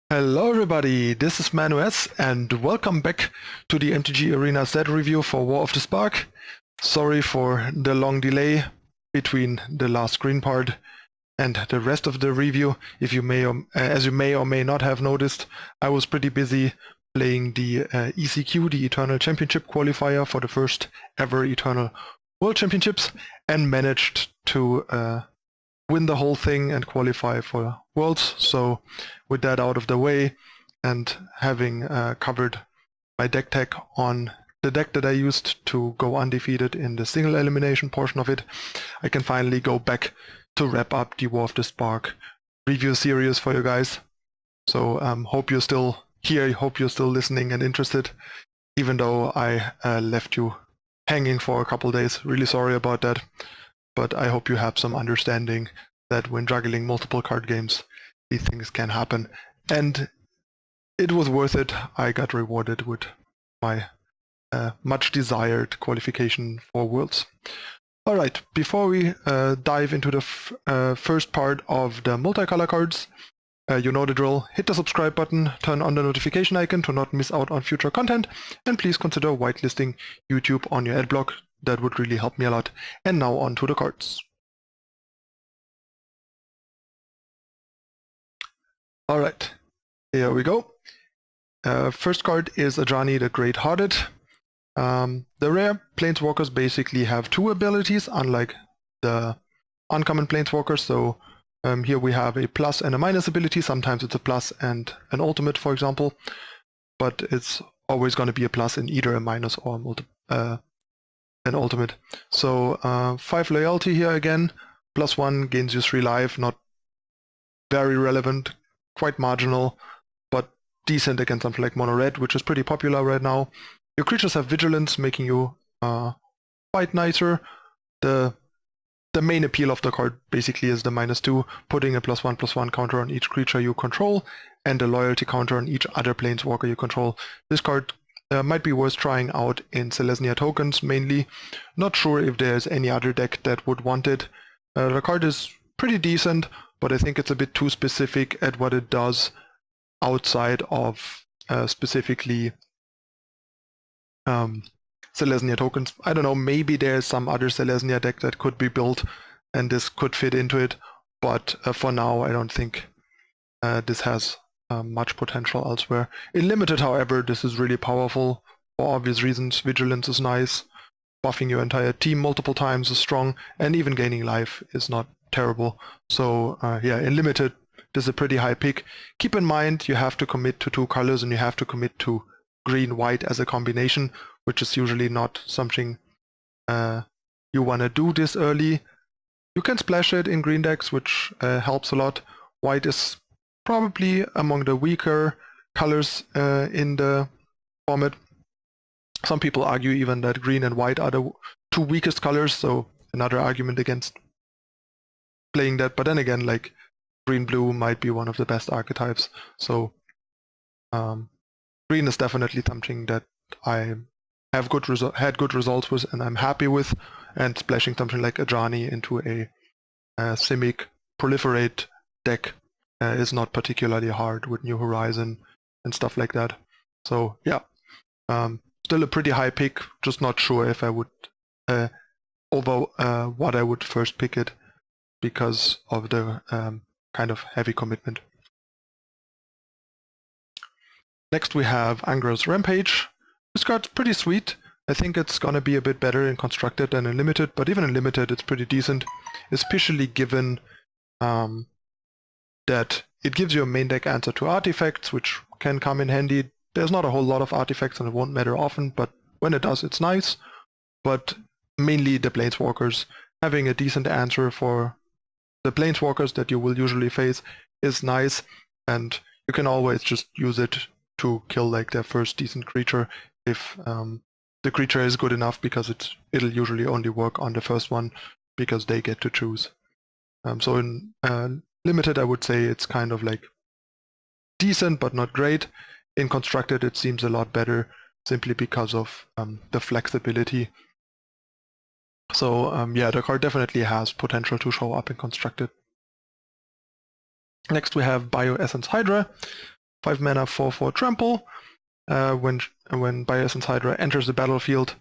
Hello everybody, this is ManuS and welcome back to the MTG Arena set review for War of Despark. Sorry for the long delay between the last screen part and the rest of the review. If you may as you may or may not have noticed, I was pretty busy playing the ECQ, the Eternal Championship qualifier for the first ever Eternal World Championships, and managed to win the whole thing and qualify for Worlds. So with that out of the way and having covered my deck tech on the deck that I used to go undefeated in the single elimination portion of it, I can finally go back to wrap up the War of Despark review series for you guys. So hope you're still here, hope you're still listening and interested, even though I left you hanging for a couple days. Really sorry about that. But I hope you have some understanding that when juggling multiple card games, these things can happen. And it was worth it. I got rewarded with my much desired qualification for Worlds. Alright, before we dive into the first part of the multicolor cards, you know the drill. Hit the subscribe button, turn on the notification icon to not miss out on future content, and please consider whitelisting YouTube on your adblock. That would really help me a lot. And now on to the cards. Alright, here we go. First card is Ajani the Greathearted. The rare Planeswalkers basically have two abilities, unlike the uncommon Planeswalkers. So here we have a plus and a minus ability. Sometimes it's a plus and an ultimate, for example. But it's always going to be a plus in either a minus or an ultimate. So 5 loyalty here again, +1 gains you 3 life, not very relevant, quite marginal, but decent against something like mono red, which is pretty popular right now. Your creatures have vigilance, making you fight nicer. The main appeal of the card basically is the -2, putting a +1/+1 counter on each creature you control, and a loyalty counter on each other planeswalker you control. This card might be worth trying out in Selesnya tokens mainly. Not sure if there's any other deck that would want it. The card is pretty decent, but I think it's a bit too specific at what it does outside of specifically Selesnya tokens. I don't know, maybe there's some other Selesnya deck that could be built and this could fit into it, but for now I don't think this has much potential elsewhere. In Limited, however, this is really powerful for obvious reasons. Vigilance is nice, buffing your entire team multiple times is strong, and even gaining life is not terrible. So yeah, in Limited, this is a pretty high pick. Keep in mind you have to commit to 2 colors and you have to commit to green-white as a combination, which is usually not something you want to do this early. You can splash it in green decks, which helps a lot. White is probably among the weaker colors in the format. Some people argue even that green and white are the 2 weakest colors, so another argument against playing that. But then again, like green-blue might be one of the best archetypes. So green is definitely something that I have had good results with and I'm happy with, and splashing something like Ajani into a Simic Proliferate deck is not particularly hard with New Horizon and stuff like that. So yeah, still a pretty high pick, just not sure if I would over what I would first pick it because of the kind of heavy commitment. Next we have Angrath's Rampage. This card's pretty sweet. I think it's gonna be a bit better in Constructed than in Limited, but even in Limited it's pretty decent, especially given that it gives you a main deck answer to artifacts, which can come in handy. There's not a whole lot of artifacts and it won't matter often, but when it does, it's nice. But mainly the Planeswalkers. Having a decent answer for the Planeswalkers that you will usually face is nice, and you can always just use it to kill like their first decent creature if the creature is good enough, because it'll usually only work on the first one because they get to choose. So in Limited, I would say it's kind of like decent but not great. In Constructed, it seems a lot better simply because of the flexibility. So yeah, the card definitely has potential to show up in Constructed. Next we have Bioessence Hydra. 5 mana 4/4 trample. When Bioessence Hydra enters the battlefield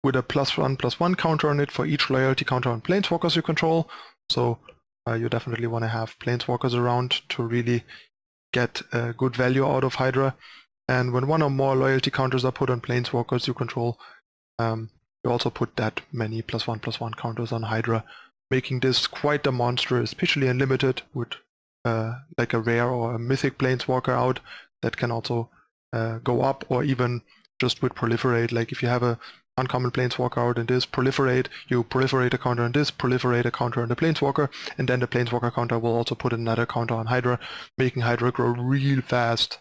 with a +1/+1 counter on it for each loyalty counter on planeswalkers you control. So you definitely want to have planeswalkers around to really get good value out of Hydra. And when one or more loyalty counters are put on planeswalkers you control, you also put that many +1/+1 counters on Hydra, making this quite a monster, especially in limited with like a rare or a mythic planeswalker out that can also go up, or even just with proliferate. Like if you have a uncommon planeswalker out and this proliferate, you proliferate a counter on this, proliferate a counter on the planeswalker, and then the planeswalker counter will also put another counter on Hydra, making Hydra grow real fast.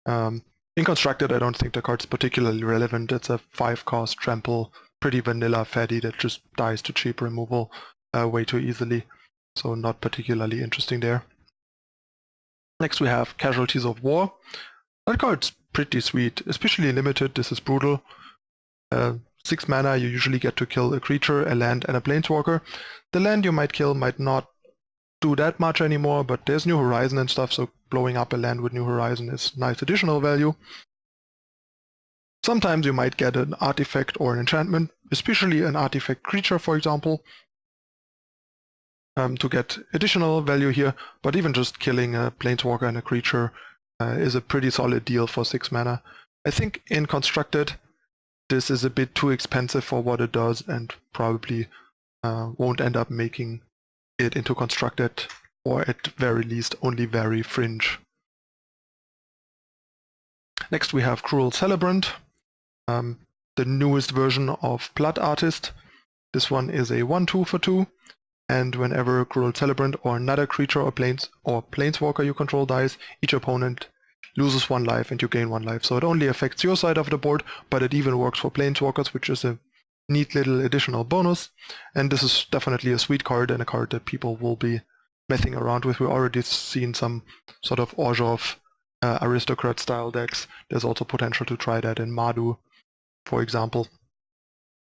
In Constructed, I don't think the card's particularly relevant. It's a 5-cost trample, pretty vanilla fatty that just dies to cheap removal way too easily, so not particularly interesting there. Next we have Casualties of War. That card's pretty sweet, especially limited. This is brutal. 6 mana, you usually get to kill a creature, a land, and a planeswalker. The land you might kill might not do that much anymore, but there's New Horizon and stuff, so blowing up a land with New Horizon is nice additional value. Sometimes you might get an artifact or an enchantment, especially an artifact creature, for example, to get additional value here, but even just killing a planeswalker and a creature is a pretty solid deal for 6 mana. I think in Constructed this is a bit too expensive for what it does, and probably won't end up making it into Constructed, or at very least only very fringe. Next we have Cruel Celebrant, the newest version of Blood Artist. This one is a 1/2 for 2, and whenever Cruel Celebrant or another creature or planeswalker you control dies, each opponent loses 1 life and you gain 1 life. So it only affects your side of the board, but it even works for planeswalkers, which is a neat little additional bonus. And this is definitely a sweet card, and a card that people will be messing around with. We've already seen some sort of Orzhov aristocrat style decks. There's also potential to try that in MANU, for example.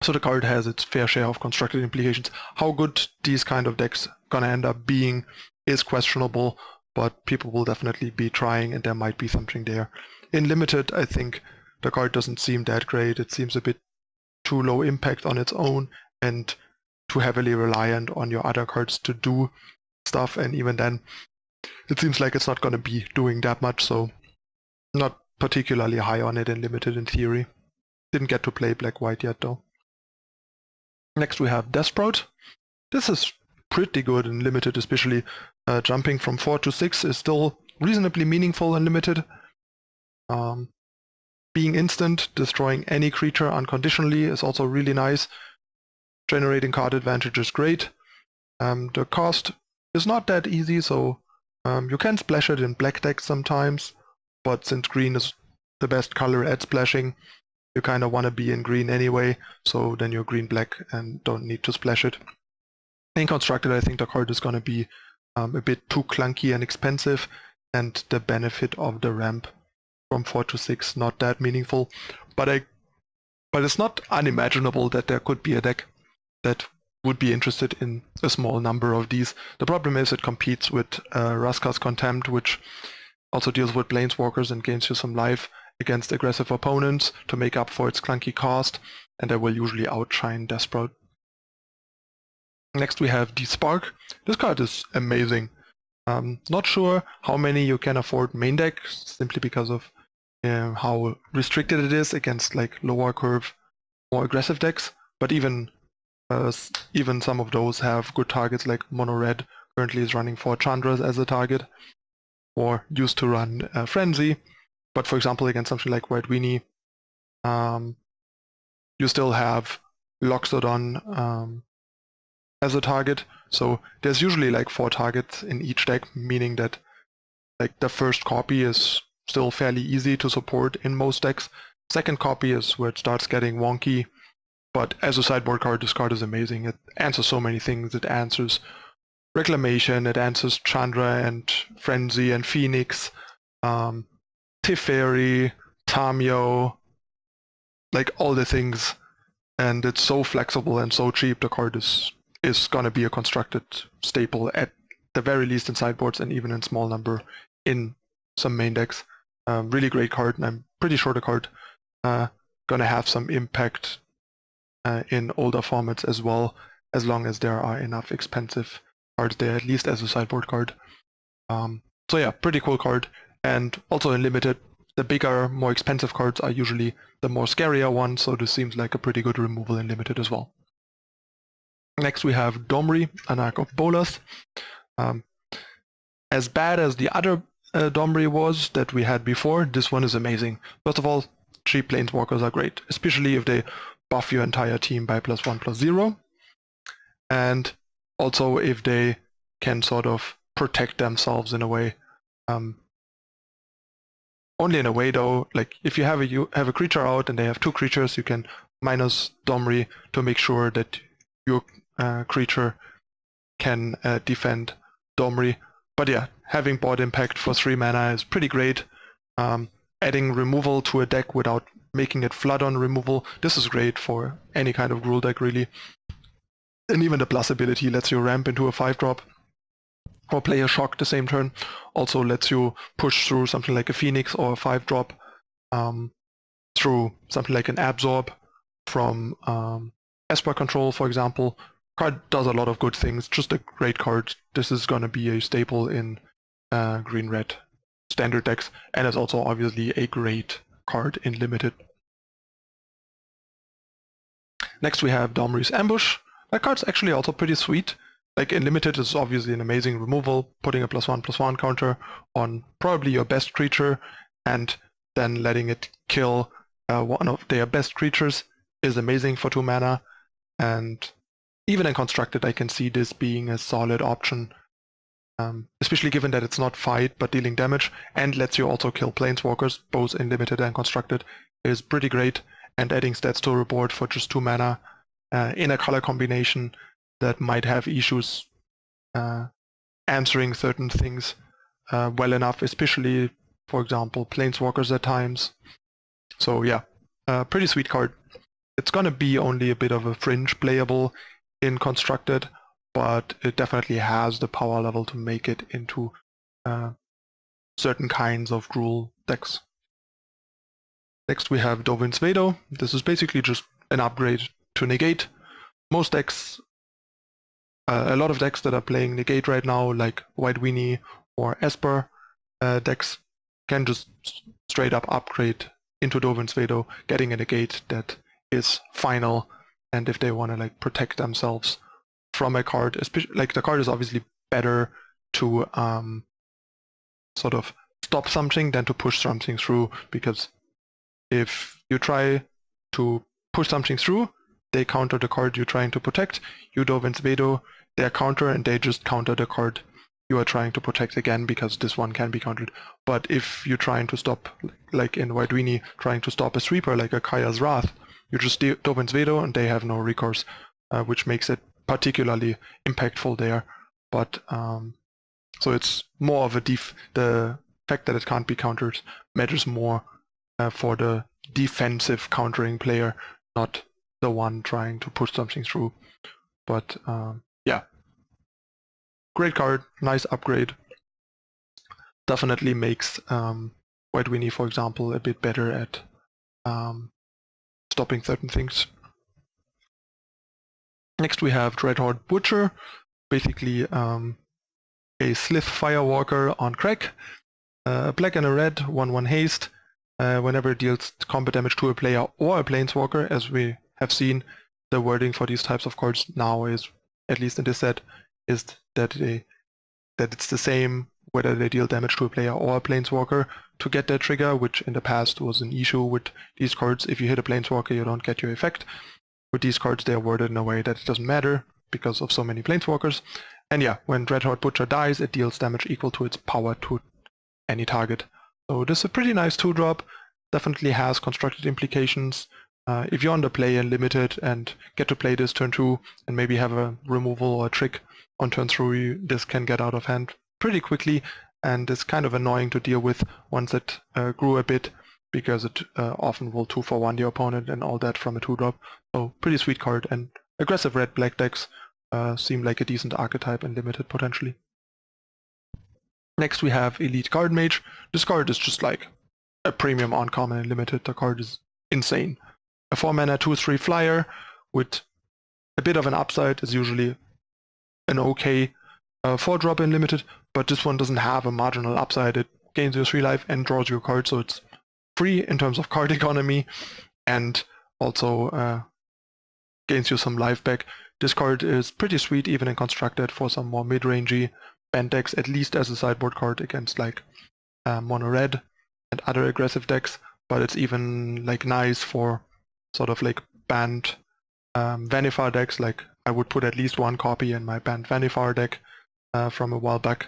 So the card has its fair share of Constructed implications. How good these kind of decks gonna end up being is questionable, but people will definitely be trying, and there might be something there. In Limited, I think the card doesn't seem that great. It seems a bit too low impact on its own and too heavily reliant on your other cards to do stuff, and even then it seems like it's not going to be doing that much, so not particularly high on it in Limited in theory. Didn't get to play Black-White yet though. Next we have Deathsprout. This is pretty good in Limited, especially jumping from 4 to 6 is still reasonably meaningful in Limited. Being instant, destroying any creature unconditionally is also really nice. Generating card advantage is great. The cost is not that easy, so you can splash it in black decks sometimes, but since green is the best color at splashing, you kind of want to be in green anyway, so then you're green-black and don't need to splash it. In Constructed, I think the card is going to be a bit too clunky and expensive, and the benefit of the ramp from 4 to 6 not that meaningful. But it's not unimaginable that there could be a deck that would be interested in a small number of these. The problem is it competes with Raska's Contempt, which also deals with planeswalkers and gains you some life against aggressive opponents to make up for its clunky cost, and they will usually outshine Deathsprout. Next we have Despark. This card is amazing. Not sure how many you can afford main deck, simply because of how restricted it is against like lower curve, more aggressive decks, but even some of those have good targets, like Mono Red currently is running 4 Chandras as a target, or used to run Frenzy. But for example, against something like White Weenie, you still have Loxodon as a target. So there's usually like 4 targets in each deck, meaning that like the first copy is still fairly easy to support in most decks. Second copy is where it starts getting wonky, but as a sideboard card, this card is amazing. It answers so many things. It answers Reclamation, it answers Chandra and Frenzy and Phoenix, Teferi, Tamio, like all the things, and it's so flexible and so cheap. The card is gonna be a Constructed staple at the very least in sideboards, and even in small number in some main decks. Really great card, and I'm pretty sure the card gonna have some impact in older formats as well, as long as there are enough expensive cards there, at least as a sideboard card. So yeah, pretty cool card. And also in Limited, the bigger, more expensive cards are usually the more scarier ones, so this seems like a pretty good removal in Limited as well. Next we have Domri, Anarch of Bolas. As bad as the other Domri was that we had before, this one is amazing. First of all, cheap Planeswalkers are great, especially if they buff your entire team by +1/+0. And also if they can sort of protect themselves in a way. Only in a way though, like if you have a creature out and they have 2 creatures, you can minus Domri to make sure that your creature can defend Domri. But yeah, having board impact for 3 mana is pretty great. Adding removal to a deck without making it flood on removal, this is great for any kind of Gruul deck really. And even the plus ability lets you ramp into a 5-drop or play a shock the same turn. Also lets you push through something like a Phoenix or a 5-drop through something like an Absorb from Esper Control, for example. Card does a lot of good things, just a great card. This is going to be a staple in green-red standard decks, and it's also obviously a great card in Limited. Next we have Domri's Ambush. That card's actually also pretty sweet. Like in Limited, it's obviously an amazing removal, putting a +1/+1 counter on probably your best creature, and then letting it kill one of their best creatures is amazing for 2 mana. And even in Constructed, I can see this being a solid option, especially given that it's not fight but dealing damage, and lets you also kill Planeswalkers, both in Limited and Constructed, is pretty great. And adding stats to a board for just 2 mana in a color combination that might have issues answering certain things well enough, especially, for example, Planeswalkers at times. So yeah, pretty sweet card. It's gonna be only a bit of a fringe playable in Constructed, but it definitely has the power level to make it into certain kinds of Gruul decks. Next we have Dovin's Veto. This is basically just an upgrade to Negate. Most decks, a lot of decks that are playing Negate right now, like White Weenie or Esper decks, can just straight up upgrade into Dovin's Veto, getting a Negate that is final. And if they want to like protect themselves from a card, especially like the card is obviously better to sort of stop something than to push something through, because if you try to push something through, they counter the card you're trying to protect. You Dovin's Veto their counter, and they just counter the card you are trying to protect again, because this one can be countered. But if you're trying to stop, like in White Weenie, trying to stop a sweeper like a Kaya's Wrath, you just Dovin's Veto and they have no recourse, which makes it particularly impactful there. But so it's more of the fact that it can't be countered matters more for the defensive countering player, not the one trying to push something through. But yeah, great card, nice upgrade. Definitely makes White Weenie, for example, a bit better at stopping certain things. Next we have Dreadhorde Butcher, basically a Slith Firewalker on crack, a black and a red, 1/1 haste. Whenever it deals combat damage to a player or a Planeswalker, as we have seen, the wording for these types of cards now is, at least in this set, is that it's the same whether they deal damage to a player or a Planeswalker to get that trigger, which in the past was an issue with these cards. If you hit a Planeswalker, you don't get your effect. With these cards, they are worded in a way that it doesn't matter because of so many Planeswalkers. And yeah, when Dreadhorde Butcher dies, it deals damage equal to its power to any target. So this is a pretty nice 2-drop, definitely has constructed implications. If you're on the play and Limited and get to play this turn 2 and maybe have a removal or a trick on turn 3, this can get out of hand pretty quickly, and it's kind of annoying to deal with once it grew a bit, because it often will 2-for-1 your opponent and all that from a 2-drop. So pretty sweet card, and aggressive red-black decks seem like a decent archetype in Limited potentially. Next we have Elite Guardmage. This card is just like a premium uncommon and limited. The card is insane. A 4-mana 2/3 flyer with a bit of an upside is usually an okay 4-drop in limited, but this one doesn't have a marginal upside. It gains you 3 life and draws you a card, so it's free in terms of card economy, and also gains you some life back. This card is pretty sweet even in constructed for some more mid-rangey banned decks, at least as a sideboard card against like mono red and other aggressive decks, but it's even like nice for sort of like banned Vanifar decks. Like I would put at least one copy in my banned Vanifar deck from a while back.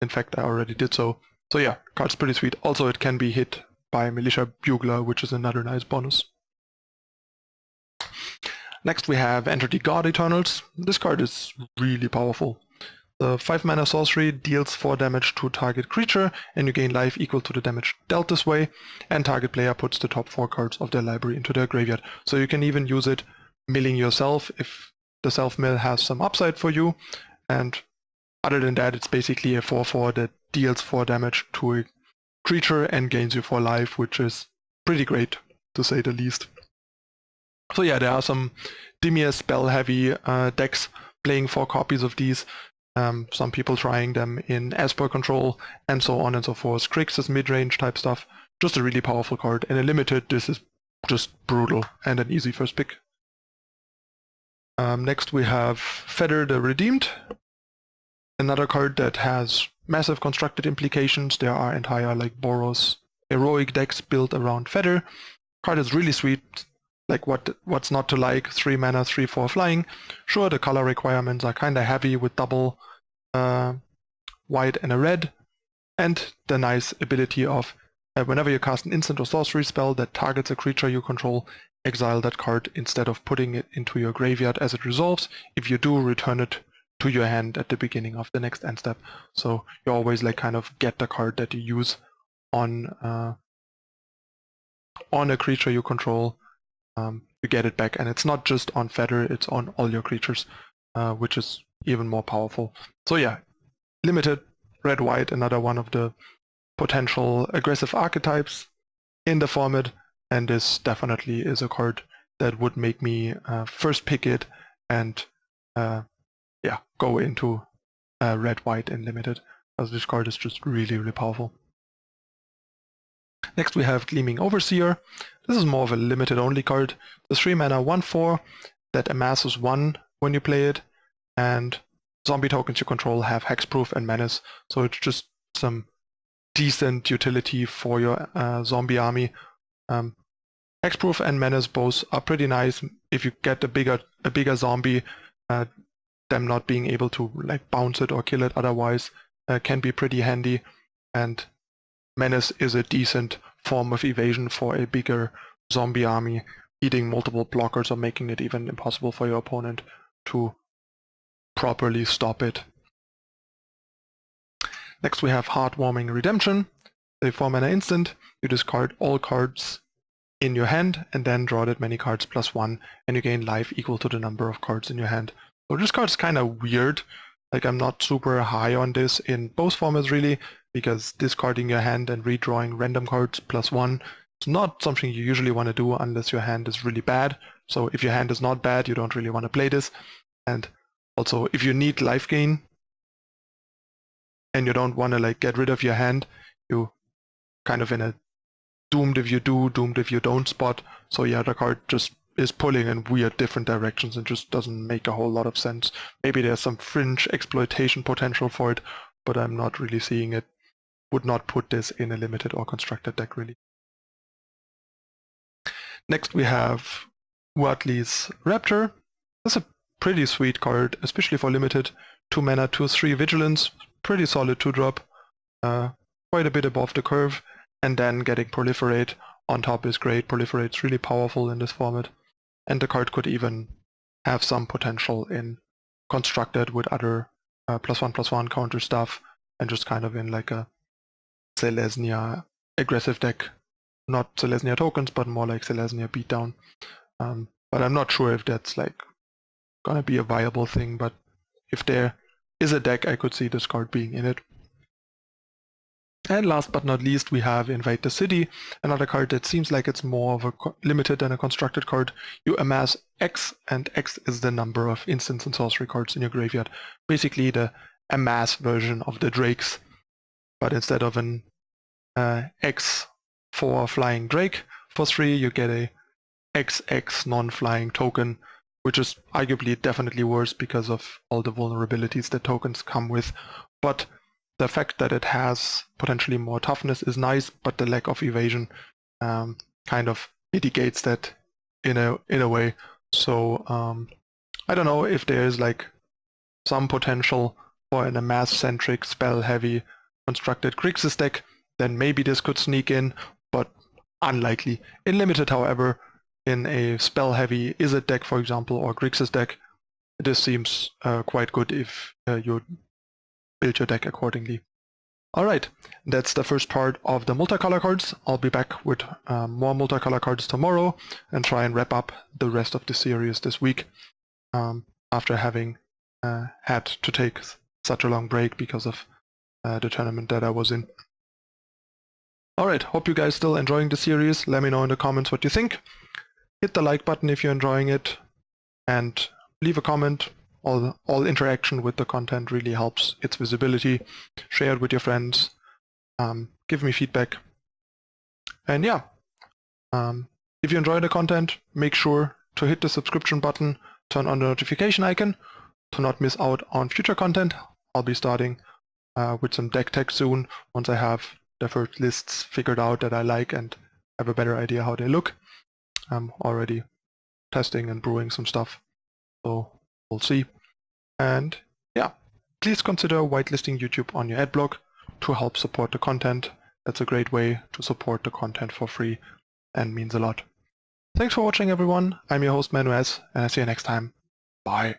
In fact, I already did so. So yeah, card's pretty sweet. Also, it can be hit by Militia Bugler, which is another nice bonus. Next we have Enter the God Eternals. This card is really powerful. The 5-mana sorcery deals 4 damage to target creature, and you gain life equal to the damage dealt this way, and target player puts the top 4 cards of their library into their graveyard. So you can even use it milling yourself if the self-mill has some upside for you, and other than that it's basically a 4/4 that deals 4 damage to a creature and gains you 4 life, which is pretty great to say the least. So yeah, there are some Dimir spell-heavy decks playing 4 copies of these. Some people trying them in Esper control, and so on and so forth. Grixis mid-range type stuff. Just a really powerful card. And in limited, this is just brutal and an easy first pick. Next we have Feather the Redeemed. Another card that has massive constructed implications. There are entire like Boros heroic decks built around Feather. Card is really sweet. Like what's not to like? 3 mana, 3/4 flying. Sure, the color requirements are kinda heavy with double white and a red, and the nice ability of whenever you cast an instant or sorcery spell that targets a creature you control, exile that card instead of putting it into your graveyard as it resolves. If you do, return it to your hand at the beginning of the next end step. So you always like kind of get the card that you use on a creature you control. You get it back, and it's not just on Feather, it's on all your creatures, which is even more powerful. So yeah, limited, red-white, another one of the potential aggressive archetypes in the format, and this definitely is a card that would make me first pick it and yeah, go into red-white in limited, because this card is just really, really powerful. Next we have Gleaming Overseer. This is more of a limited only card. The 3 mana 1/4 that amasses 1 when you play it, and zombie tokens you control have hexproof and menace, so it's just some decent utility for your zombie army. Hexproof and menace both are pretty nice. If you get a bigger zombie, them not being able to like bounce it or kill it otherwise can be pretty handy, and menace is a decent form of evasion for a bigger zombie army, eating multiple blockers or making it even impossible for your opponent to properly stop it. Next we have Heartwarming Redemption. A 4-mana instant. You discard all cards in your hand and then draw that many cards +1, and you gain life equal to the number of cards in your hand. So this card's kind of weird. Like I'm not super high on this in both formats really, because discarding your hand and redrawing random cards +1 is not something you usually want to do unless your hand is really bad. So if your hand is not bad, you don't really want to play this. And also if you need life gain and you don't want to like get rid of your hand, you kind of in a doomed if you do, doomed if you don't spot. So yeah, the card just is pulling in weird different directions and just doesn't make a whole lot of sense. Maybe there's some fringe exploitation potential for it, but I'm not really seeing it. Would not put this in a limited or constructed deck really. Next we have Huatli's Raptor. That's a pretty sweet card, especially for limited. 2 mana, 2/3 vigilance, pretty solid 2-drop, quite a bit above the curve, and then getting Proliferate on top is great. Proliferate's really powerful in this format, and the card could even have some potential in constructed with other +1/+1 counter stuff, and just kind of in like a Selesnya aggressive deck. Not Selesnya tokens, but more like Selesnya beatdown. But I'm not sure if that's like gonna be a viable thing, but if there is a deck, I could see this card being in it. And last but not least, we have Invade the City, another card that seems like it's more of a limited than a constructed card. You amass X, and X is the number of instants and sorcery cards in your graveyard. Basically the amass version of the Drakes, but instead of an X for flying Drake for 3, you get a XX non-flying token, which is arguably definitely worse because of all the vulnerabilities that tokens come with. But the fact that it has potentially more toughness is nice, but the lack of evasion kind of mitigates that in a way. So I don't know if there's like some potential for an amass-centric, spell-heavy constructed Grixis deck, then maybe this could sneak in, but unlikely. In limited, however, in a spell-heavy Izzet deck, for example, or Grixis deck, this seems quite good if you build your deck accordingly. Alright, that's the first part of the multicolor cards. I'll be back with more multicolor cards tomorrow and try and wrap up the rest of the series this week after having had to take such a long break because of the tournament that I was in. Alright, hope you guys still enjoying the series. Let me know in the comments what you think. Hit the like button if you're enjoying it, and leave a comment. All interaction with the content really helps its visibility. Share it with your friends. Give me feedback. And yeah, if you enjoy the content, make sure to hit the subscription button, turn on the notification icon to not miss out on future content. I'll be starting with some deck tech soon, once I have the first lists figured out that I like and have a better idea how they look. I'm already testing and brewing some stuff, so we'll see. And yeah, please consider whitelisting YouTube on your adblock to help support the content. That's a great way to support the content for free and means a lot. Thanks for watching, everyone. I'm your host ManuS, and I'll see you next time. Bye.